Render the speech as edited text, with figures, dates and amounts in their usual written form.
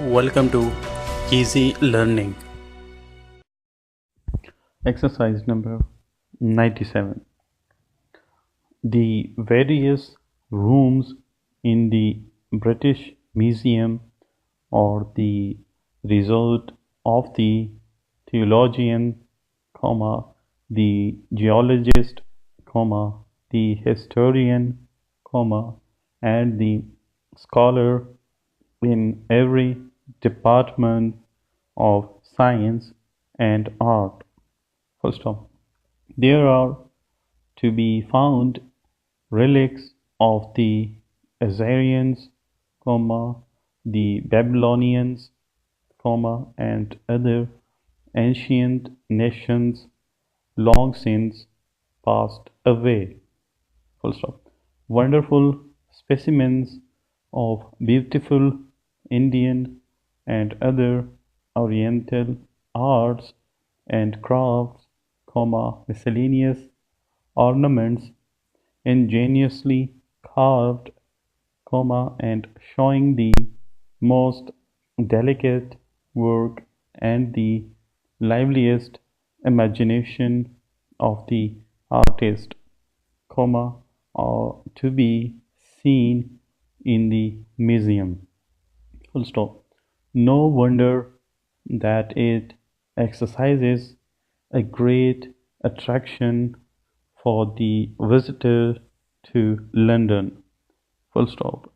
welcome to Easy Learning. Exercise number 97. The various rooms in the British Museum are the result of the theologian, the geologist, the historian, and the scholar in every department of science and art. First off, there are to be found relics of the Assyrians, the Babylonians, and other ancient nations long since passed away. Full stop. Wonderful specimens of beautiful Indian and other Oriental arts and crafts, miscellaneous ornaments ingeniously carved, and showing the most delicate work and the liveliest imagination of the artist, are to be seen in the museum. Full stop. No wonder that it exercises a great attraction for the visitor to London. Full stop.